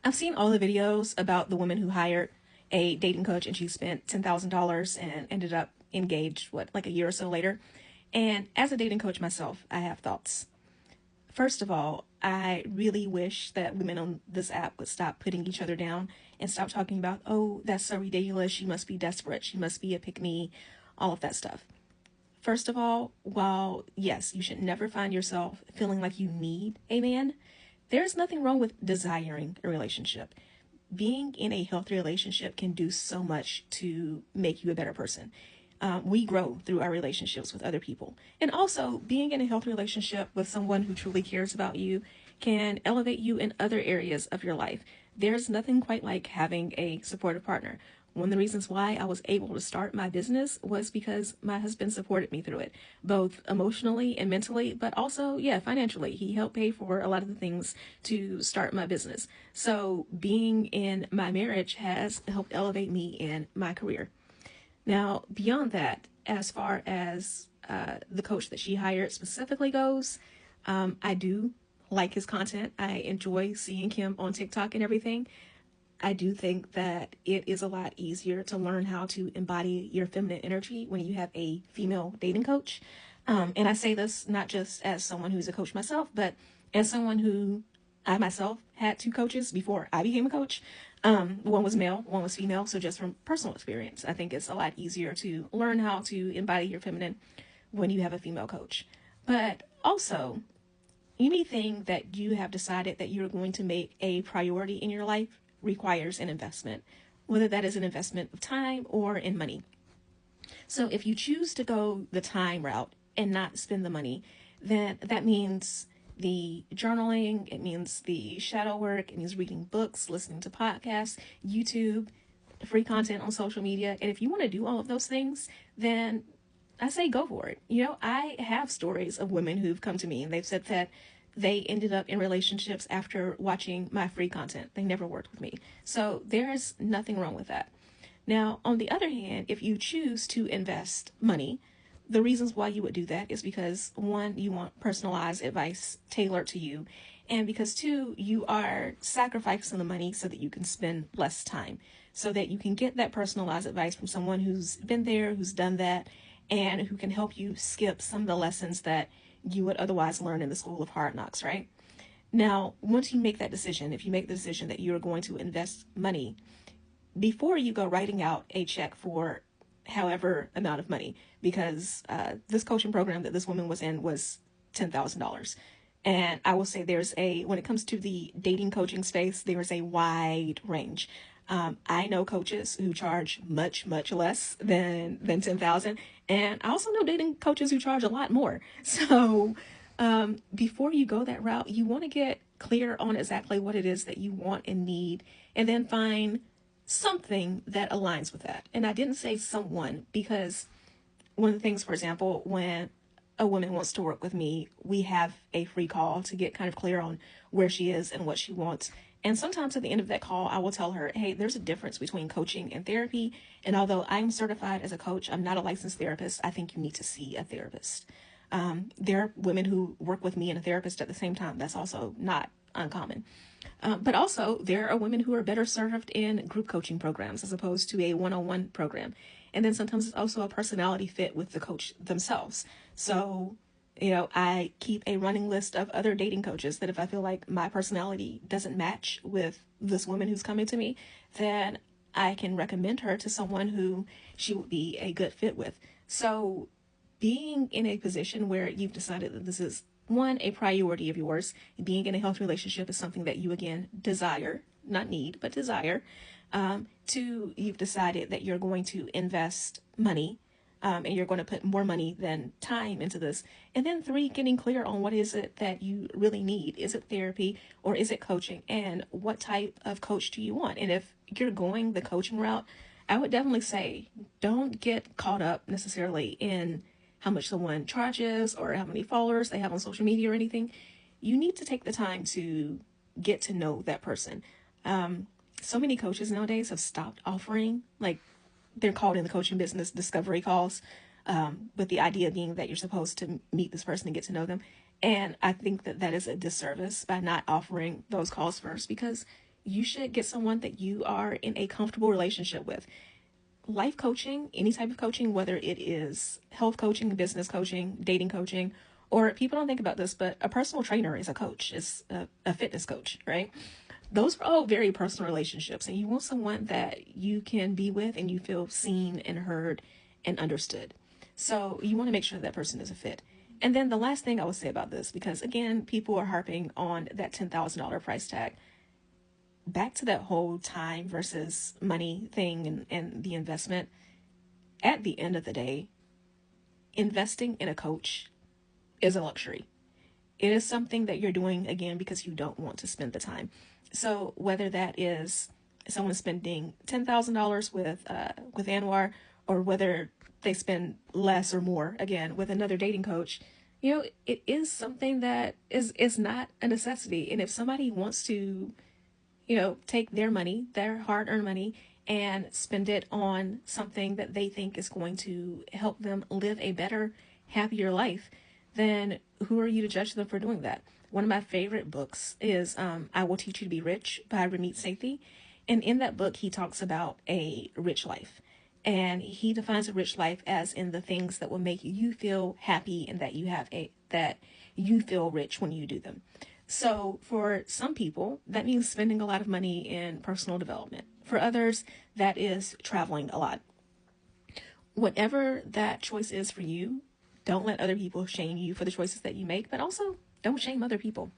I've seen all the videos about the woman who hired a dating coach and she spent $10,000 and ended up engaged, like a year or so later. And as a dating coach myself, I have thoughts. First of all, I really wish that women on this app would stop putting each other down and stop talking about, oh, that's so ridiculous. She must be desperate. She must be a pick me, all of that stuff. First of all, while yes, you should never find yourself feeling like you need a man, there's nothing wrong with desiring a relationship. Being in a healthy relationship can do so much to make you a better person. We grow through our relationships with other people. And also, being in a healthy relationship with someone who truly cares about you can elevate you in other areas of your life. There's nothing quite like having a supportive partner. One of the reasons why I was able to start my business was because my husband supported me through it, both emotionally and mentally, but also, yeah, financially. He helped pay for a lot of the things to start my business. So being in my marriage has helped elevate me in my career. Now, beyond that, as far as the coach that she hired specifically goes, I do like his content. I enjoy seeing him on TikTok and everything. I do think that it is a lot easier to learn how to embody your feminine energy when you have a female dating coach. And I say this not just as someone who's a coach myself, but as someone who I myself had two coaches before I became a coach. One was male, one was female. So just from personal experience, I think it's a lot easier to learn how to embody your feminine when you have a female coach. But also, anything that you have decided that you're going to make a priority in your life requires an investment, whether that is an investment of time or in money. So if you choose to go the time route and not spend the money, then that means the journaling, it means the shadow work, it means reading books, listening to podcasts, YouTube, free content on social media. And if you want to do all of those things, then I say go for it. I have stories of women who've come to me and they've said that they ended up in relationships after watching my free content. They never worked with me. So there's nothing wrong with that. Now, on the other hand, if you choose to invest money, the reasons why you would do that is because one, you want personalized advice tailored to you. And because two, you are sacrificing the money so that you can spend less time, so that you can get that personalized advice from someone who's been there, who's done that, and who can help you skip some of the lessons that you would otherwise learn in the school of hard knocks, right? Now, once you make that decision, if you make the decision that you're going to invest money, before you go writing out a check for however amount of money, because this coaching program that this woman was in was $10,000. And I will say when it comes to the dating coaching space, there's a wide range. I know coaches who charge much, much less than 10,000. And I also know dating coaches who charge a lot more. So before you go that route, you want to get clear on exactly what it is that you want and need, and then find something that aligns with that. And I didn't say someone because one of the things, for example, when a woman wants to work with me, we have a free call to get kind of clear on where she is and what she wants. And sometimes at the end of that call, I will tell her, hey, there's a difference between coaching and therapy. And although I'm certified as a coach, I'm not a licensed therapist. I think you need to see a therapist. There are women who work with me and a therapist at the same time. That's also not uncommon. But also, there are women who are better served in group coaching programs as opposed to a one-on-one program. And then sometimes it's also a personality fit with the coach themselves. So, I keep a running list of other dating coaches that if I feel like my personality doesn't match with this woman who's coming to me, then I can recommend her to someone who she would be a good fit with. So being in a position where you've decided that this is one, a priority of yours, being in a healthy relationship is something that you, again, desire, not need, but desire. Two, you've decided that you're going to invest money, and you're going to put more money than time into this. And then three, getting clear on what is it that you really need. Is it therapy or is it coaching? And what type of coach do you want? And if you're going the coaching route, I would definitely say don't get caught up necessarily in how much someone charges or how many followers they have on social media or anything. You need to take the time to get to know that person. So many coaches nowadays have stopped offering, like they're called in the coaching business discovery calls, with the idea being that you're supposed to meet this person and get to know them. And I think that that is a disservice by not offering those calls first, because you should get someone that you are in a comfortable relationship with. Life coaching, any type of coaching, whether it is health coaching, business coaching, dating coaching, or people don't think about this, but a personal trainer is a coach, is a fitness coach, right? Those are all very personal relationships, and you want someone that you can be with and you feel seen and heard and understood. So you want to make sure that person is a fit. And then the last thing I would say about this, because again, people are harping on that $10,000 price tag. Back to that whole time versus money thing and the investment. At the end of the day, investing in a coach is a luxury. It is something that you're doing again because you don't want to spend the time. So whether that is someone spending $10,000 with Anwar, or whether they spend less or more again with another dating coach, it is something that is not a necessity. And if somebody wants to, take their money, their hard-earned money, and spend it on something that they think is going to help them live a better, happier life, then who are you to judge them for doing that? One of my favorite books is I Will Teach You to Be Rich by Ramit Sethi. And in that book, he talks about a rich life. And he defines a rich life as in the things that will make you feel happy and that you feel rich when you do them. So for some people, that means spending a lot of money in personal development. For others, that is traveling a lot. Whatever that choice is for you, don't let other people shame you for the choices that you make, but also don't shame other people.